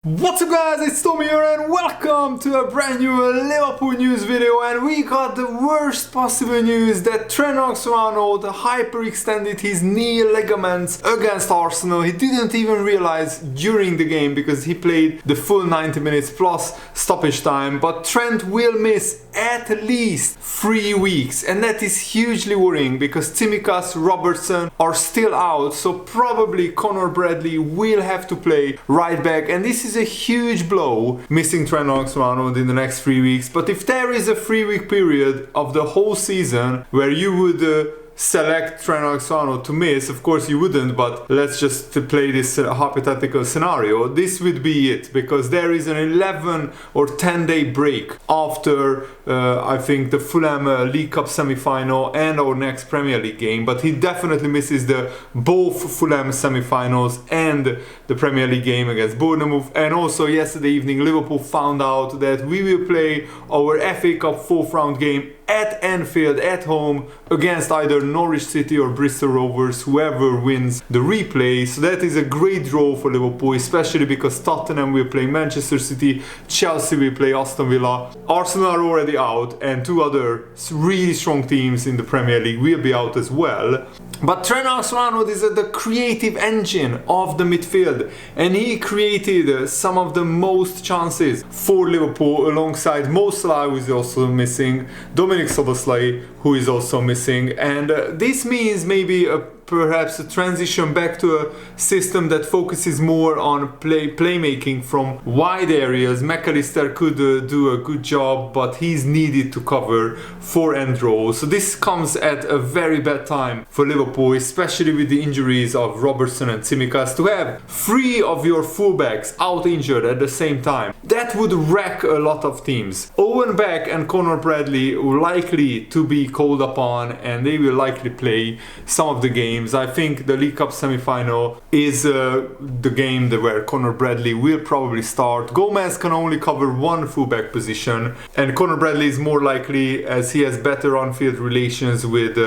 What's up guys, it's Tommy here and welcome to a brand new Liverpool news video. And we got the worst possible news that Trent Alexander-Arnold hyperextended his knee ligaments against Arsenal. He didn't even realize during the game because he played the full 90 minutes plus stoppage time. But Trent will miss at least 3 weeks, and that is hugely worrying because Tsimikas, Robertson are still out, so probably Conor Bradley will have to play right back, and this is a huge blow, missing Trent Alexander-Arnold in the next 3 weeks. But if there is a 3-week period of the whole season where you would select Trent Alexander-Arnold to miss, of course you wouldn't, but let's just play this hypothetical scenario, this would be it, because there is an 11 or 10 day break after I think the Fulham League Cup semi-final and our next Premier League game. But he definitely misses both Fulham semi-finals and the Premier League game against Bournemouth. And also yesterday evening Liverpool found out that we will play our FA Cup 4th round game at Anfield at home against either Norwich City or Bristol Rovers, whoever wins the replay. So that is a great draw for Liverpool, especially because Tottenham will play Manchester City, Chelsea will play Aston Villa, Arsenal are already out, and 2 other really strong teams in the Premier League will be out as well. But Trent Alexander-Arnold is the creative engine of the midfield, and he created some of the most chances for Liverpool alongside Mo Salah, who is also missing, Dominic Szoboszlai, who is also missing, and this means maybe perhaps a transition back to a system that focuses more on playmaking from wide areas. McAllister could do a good job, but he's needed to cover for end row. So this comes at a very bad time for Liverpool, especially with the injuries of Robertson and Tsimikas. To have 3 of your fullbacks out injured at the same time, that would wreck a lot of teams. Owen Beck and Conor Bradley are likely to be called upon, and they will likely play some of the games. I think the League Cup semi-final is the game where Conor Bradley will probably start. Gomez can only cover one fullback position, and Conor Bradley is more likely as he has better on-field relations with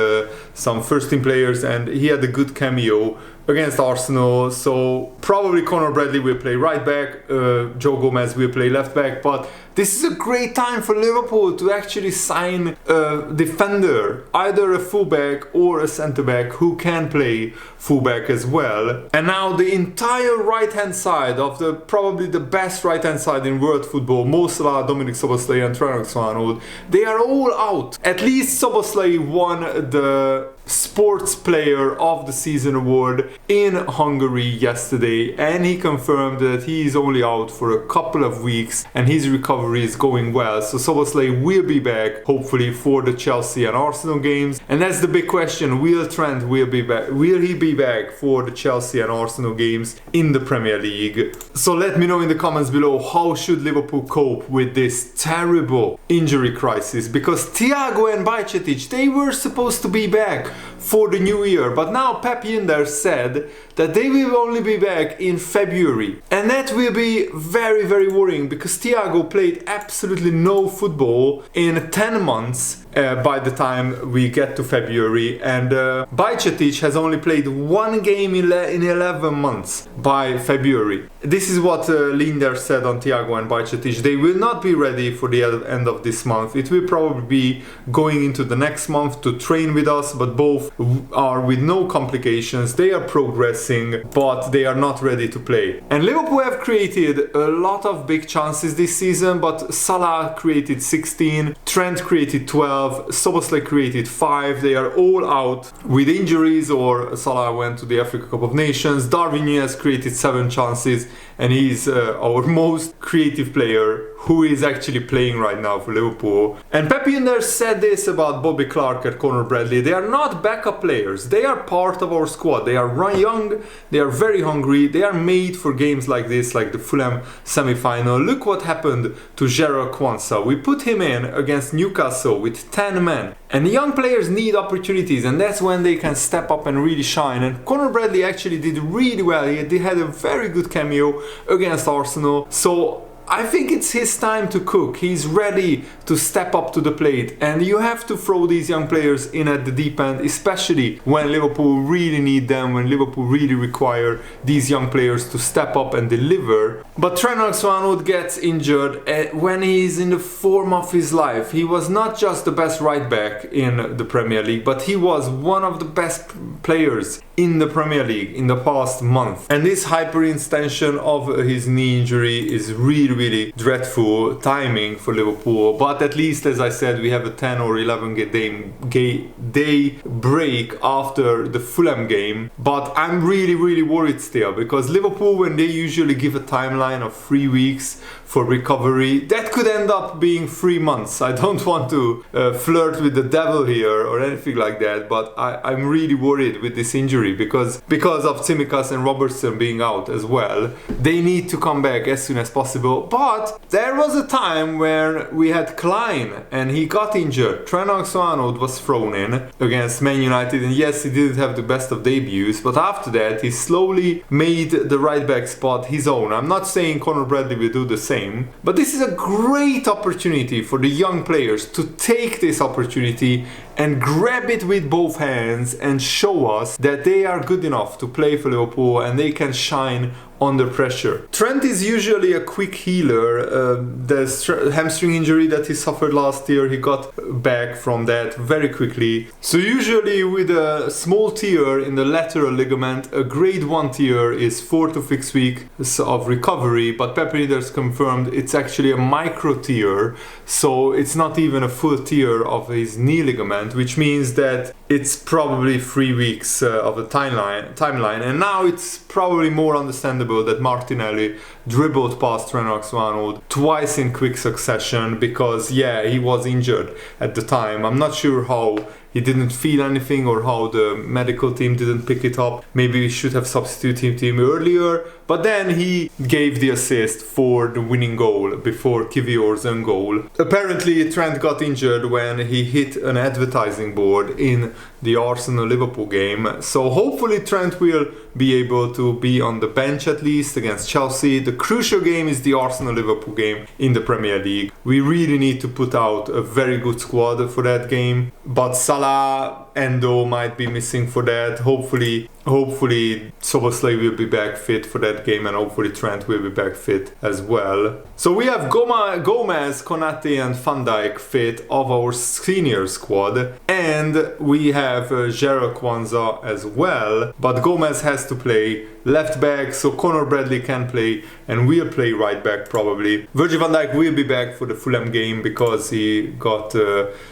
some first-team players, and he had a good cameo against Arsenal. So probably Conor Bradley will play right back, Joe Gomez will play left back. But this is a great time for Liverpool to actually sign a defender, either a fullback or a centre-back who can play fullback as well. And now the entire right-hand side of probably the best right-hand side in world football, Mo Salah, Dominic Szoboszlai and Trent Alexander-Arnold, they are all out. At least Szoboszlai won the Sports Player of the Season award in Hungary yesterday, and he confirmed that he is only out for a couple of weeks and his recovery is going well. So Szoboszlai will be back hopefully for the Chelsea and Arsenal games, and that's the big question. Will Trent be back? Will he be back for the Chelsea and Arsenal games in the Premier League? So let me know in the comments below, how should Liverpool cope with this terrible injury crisis, because Thiago and Bajcetic, they were supposed to be back for the new year, but now Pep Yinder said that they will only be back in February, and that will be very, very worrying because Thiago played absolutely no football in 10 months by the time we get to February, and Bajcetic has only played 1 game in 11 months by February. This is what Linder said on Thiago and Bajcetic. They will not be ready for the end of this month. It will probably be going into the next month to train with us, but both are with no complications. They are progressing, but they are not ready to play. And Liverpool have created a lot of big chances this season, but Salah created 16, Trent created 12, Szoboszlai created 5. They are all out with injuries, or Salah went to the Africa Cup of Nations. Darwin Núñez created 7 chances, and he's our most creative player who is actually playing right now for Liverpool. And Pep Yinder said this about Bobby Clark and Conor Bradley. They are not backup players. They are part of our squad. They are young, they are very hungry, they are made for games like this, like the Fulham semi-final. Look what happened to Gerard Kwanzaa. We put him in against Newcastle with 10 men. And young players need opportunities, and that's when they can step up and really shine. And Conor Bradley actually did really well. He had a very good cameo against Arsenal. So I think it's his time to cook. He's ready to step up to the plate, and you have to throw these young players in at the deep end, especially when Liverpool really need them, when Liverpool really require these young players to step up and deliver. But Trent Alexander-Arnold gets injured when he's in the form of his life. He was not just the best right back in the Premier League, but he was one of the best players in the Premier League in the past month. And this hyperextension of his knee injury is really dreadful timing for Liverpool. But at least, as I said, we have a 10 or 11 day break after the Fulham game. But I'm really worried still, because Liverpool, when they usually give a timeline of 3 weeks for recovery, that could end up being 3 months. I don't want to flirt with the devil here or anything like that, but I'm really worried with this injury because of Tsimikas and Robertson being out as well. They need to come back as soon as possible. But there was a time where we had Klein and he got injured. Trent Alexander-Arnold was thrown in against Man United, and yes, he didn't have the best of debuts, but after that he slowly made the right back spot his own. I'm not saying Conor Bradley will do the same, but this is a great opportunity for the young players to take this opportunity and grab it with both hands and show us that they are good enough to play for Liverpool and they can shine under pressure. Trent is usually a quick healer. The hamstring injury that he suffered last year, he got back from that very quickly. So usually with a small tear in the lateral ligament, a grade 1 tear is 4 to 6 weeks of recovery, but Pep Readers confirmed it's actually a micro tear, so it's not even a full tear of his knee ligament, which means that it's probably 3 weeks of a timeline. And now it's probably more understandable that Martinelli dribbled past Trent Alexander-Arnold twice in quick succession, because he was injured at the time. I'm not sure how he didn't feel anything or how the medical team didn't pick it up. Maybe we should have substituted him earlier, but then he gave the assist for the winning goal before Kivior's own goal. Apparently Trent got injured when he hit an advertising board in the Arsenal-Liverpool game, so hopefully Trent will be able to be on the bench at least against Chelsea. The crucial game is the Arsenal-Liverpool game in the Premier League. We really need to put out a very good squad for that game, but Salah, Endo might be missing for that. Hopefully Szoboszlai will be back fit for that game, and hopefully Trent will be back fit as well. So we have Gomez, Konate and Van Dijk fit of our senior squad, and we have Gerald Kwanzaa as well, but Gomez has to play left back, so Conor Bradley can play and will play right back probably. Virgil van Dijk will be back for the Fulham game because he got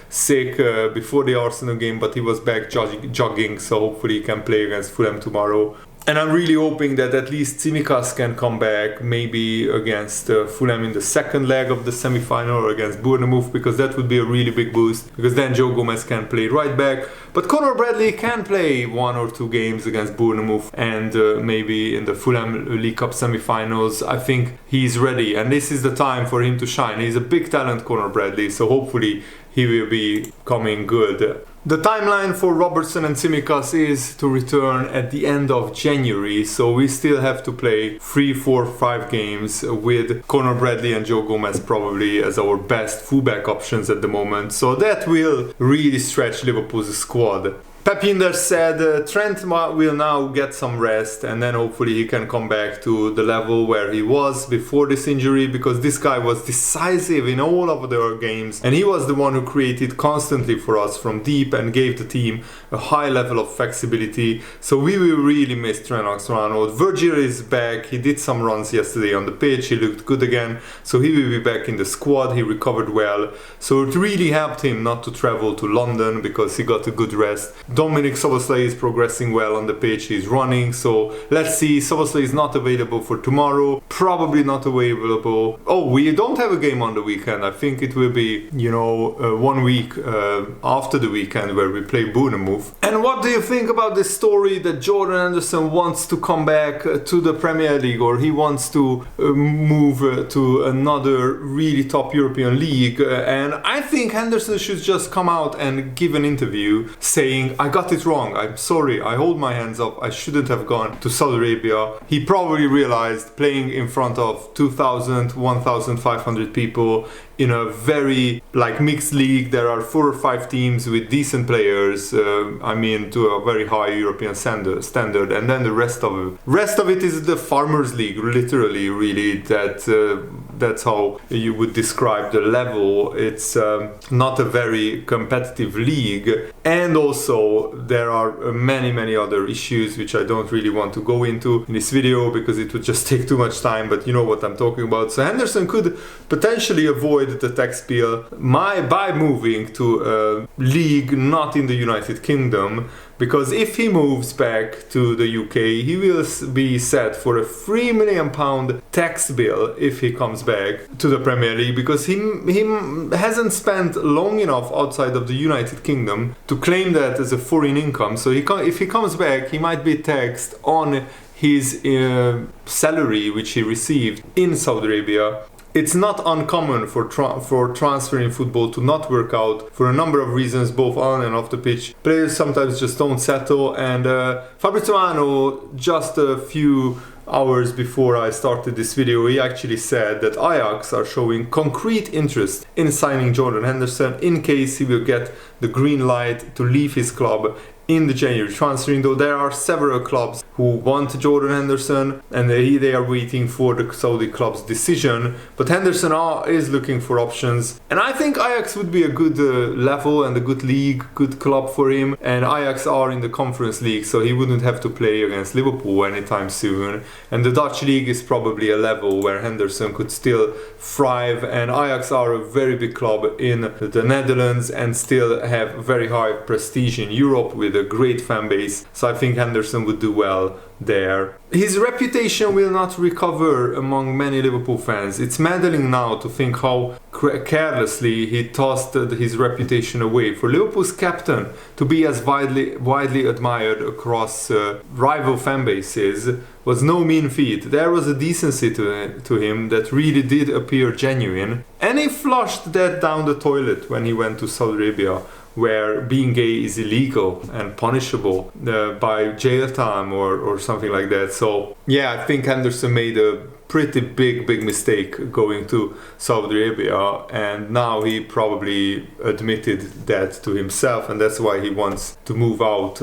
sick before the Arsenal game, but he was back jogging, so hopefully he can play against Fulham tomorrow. And I'm really hoping that at least Tsimikas can come back, maybe against Fulham in the second leg of the semi-final or against Bournemouth, because that would be a really big boost, because then Joe Gomez can play right back. But Conor Bradley can play 1 or 2 games against Bournemouth and maybe in the Fulham League Cup semi-finals. I think he's ready, and this is the time for him to shine. He's a big talent, Conor Bradley, so hopefully he will be coming good. The timeline for Robertson and Tsimikas is to return at the end of January, so we still have to play 3, 4, 5 games with Conor Bradley and Joe Gomez probably as our best fullback options at the moment, so that will really stretch Liverpool's squad. Pep Hinders said Trent will now get some rest, and then hopefully he can come back to the level where he was before this injury, because this guy was decisive in all of their games and he was the one who created constantly for us from deep and gave the team a high level of flexibility. So we will really miss Trent Alexander-Arnold. Virgil is back, he did some runs yesterday on the pitch, he looked good again, so he will be back in the squad, he recovered well, so it really helped him not to travel to London because he got a good rest. Dominic Szoboszlai is progressing well on the pitch, he's running, so let's see. Szoboszlai is not available for tomorrow, probably not available. Oh, we don't have a game on the weekend. I think it will be, 1 week after the weekend where we play Bournemouth. And what do you think about this story that Jordan Henderson wants to come back to the Premier League, or he wants to move to another really top European league? And I think Henderson should just come out and give an interview saying, I got it wrong. I'm sorry. I hold my hands up. I shouldn't have gone to Saudi Arabia. He probably realized playing in front of 2,000, 1,500 people in a very mixed league. There are 4 or 5 teams with decent players. To a very high European standard, and then the rest of it is the Farmers League. Literally, really, that's how you would describe the level. It's not a very competitive league, and also there are many other issues which I don't really want to go into in this video because it would just take too much time, but you know what I'm talking about. So Henderson could potentially avoid the tax bill by moving to a league not in the United Kingdom, because if he moves back to the UK, he will be set for a £3 million tax bill if he comes back to the Premier League, because he hasn't spent long enough outside of the United Kingdom to claim that as a foreign income. So if he comes back, he might be taxed on his salary which he received in Saudi Arabia. It's not uncommon for transfer in football to not work out for a number of reasons, both on and off the pitch. Players sometimes just don't settle, and Fabrizio Romano, just a few hours before I started this video, he actually said that Ajax are showing concrete interest in signing Jordan Henderson in case he will get the green light to leave his club in the January transfer window. There are several clubs who want Jordan Henderson, and they are waiting for the Saudi club's decision, but Henderson is looking for options, and I think Ajax would be a good level and a good league, good club for him, and Ajax are in the Conference League, so he wouldn't have to play against Liverpool anytime soon, and the Dutch league is probably a level where Henderson could still thrive, and Ajax are a very big club in the Netherlands and still have very high prestige in Europe with a great fan base, so I think Henderson would do well there. His reputation will not recover among many Liverpool fans. It's maddening now to think how carelessly he tossed his reputation away. For Liverpool's captain to be as widely admired across rival fan bases was no mean feat. There was a decency to him that really did appear genuine, and he flushed that down the toilet when he went to Saudi Arabia, where being gay is illegal and punishable by jail time or something like that. So yeah, I think Henderson made a pretty big mistake going to Saudi Arabia, and now he probably admitted that to himself, and that's why he wants to move out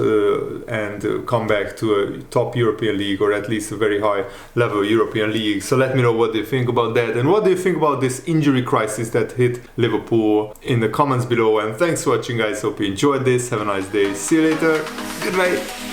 and come back to a top European league, or at least a very high level European league. So let me know what you think about that, and what do you think about this injury crisis that hit Liverpool in the comments below. And thanks for watching, guys. Hope you enjoyed this. Have a nice day. See you later. Goodbye.